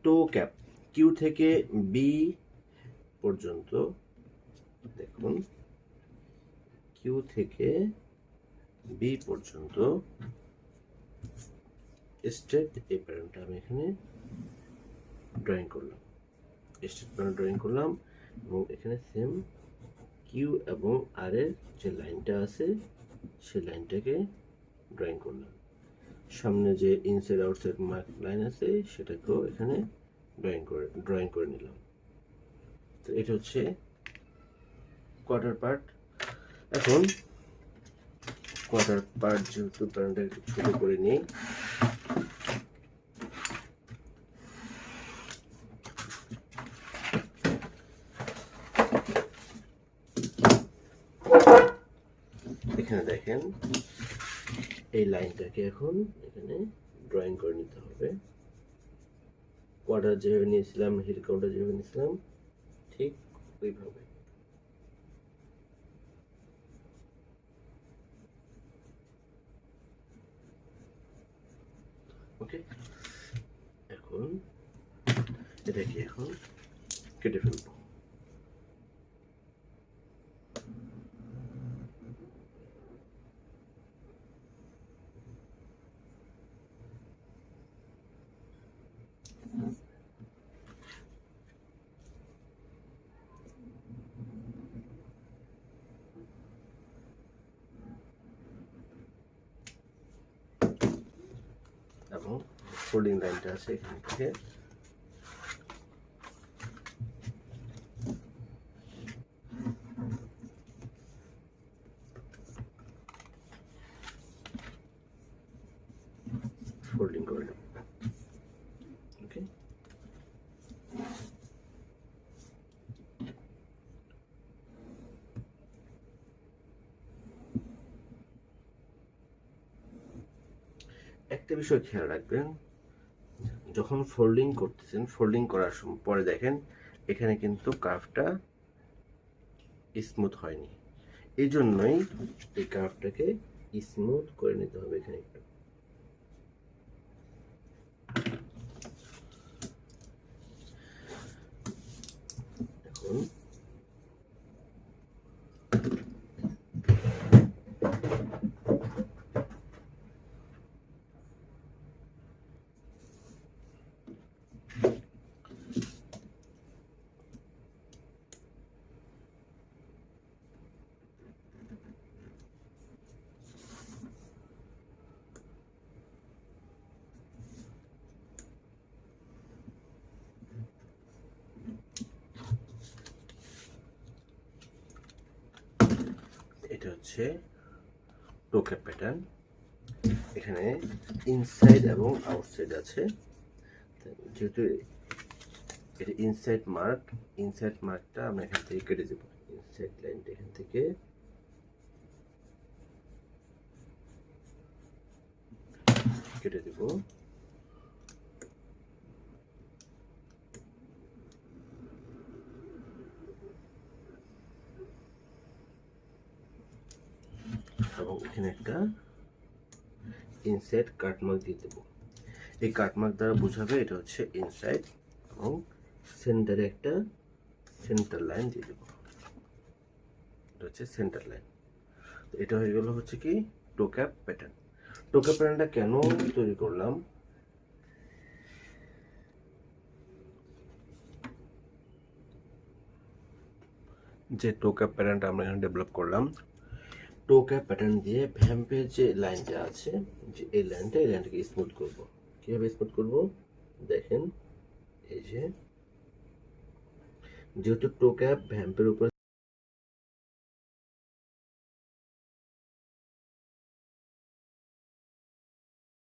টো cap Q থেকে B পর্যন্ত, দেখুন কিউ থেকে বি পর্যন্ত স্ট্রেট এই প্যাটার্নটা আমি এখানে ড্রয়িং করলাম, স্ট্রেট প্যাটার্ন ড্রয়িং করলাম এবং এখানে সেম কিউ এবং আর এর যে লাইনটা আছে সেই লাইনটাকে ড্রয়িং করলাম। সামনে যে ইনসাইড আউটসাইড মার্ক লাইন আছে সেটাকেও এখানে ড্রয়িং করে নিলাম। তো এটা হচ্ছে কোয়ার্টার পার্ট। এখন কোয়ার্টার পার্ট যেহেতু প্যাটার্নটা একটু ছোট করে নিই, এখানে দেখেন এই লাইনটাকে এখন এখানে ড্রয়িং করে নিতে হবে। কোয়ার্টার যেভাবে নিয়েছিলাম, হিল কাউন্টার যেভাবে নিয়েছিলাম ঠিক ওইভাবে। ওকে, এখন এটাকে এখন কেটে ফেলবো। এবং ফোল্ডিং লাইনটা আছে এখান থেকে ফোল্ডিং করে নেব। ওকে, একটা বিষয় খেয়াল রাখবেন, যখন ফোল্ডিং করতেছেন, ফোল্ডিং করার সময় পরে দেখেন এখানে কিন্তু কার্ভটা স্মুথ হয়নি, এই জন্যই এই কার্ভটাকে স্মুথ করে নিতে হবে এখানে একটু। এখন এটা হচ্ছে টো ক্যাপ প্যাটার্ন। এখানে ইনসাইড এবং আউটসাইড আছে, যেহেতু এটা ইনসাইড মার্কটা আমরা এখান থেকে কেটে দেবো। ইনসাইড লাইনটা এখান থেকে কেটে দেব। এবং এখানে একটা ইনসাইড কাটমার্ক দিয়ে দেবো। এই কাটমার্ক দ্বারা বোঝাবে এটা হচ্ছে ইনসাইড, এবং সেন্টারে একটা সেন্টার লাইন দিয়ে দেবো, এটা হচ্ছে সেন্টার লাইন। তো এটা হয়ে গেল হচ্ছে কি টো ক্যাপ প্যাটার্ন। টো ক্যাপ প্যাটার্নটা কেন তৈরি করলাম, যে টো ক্যাপ প্যাটার্নটা আমরা এখানে ডেভেলপ করলাম, টো ক্যাপ প্যাটার্ন দিয়ে ভ্যাম্পের যে লাইনটা আছে, যে এই লাইনটাকে স্মুথ করব। কিভাবে স্মুথ করব দেখেন, এই যে যেহেতু টো ক্যাপ ভ্যাম্পের উপর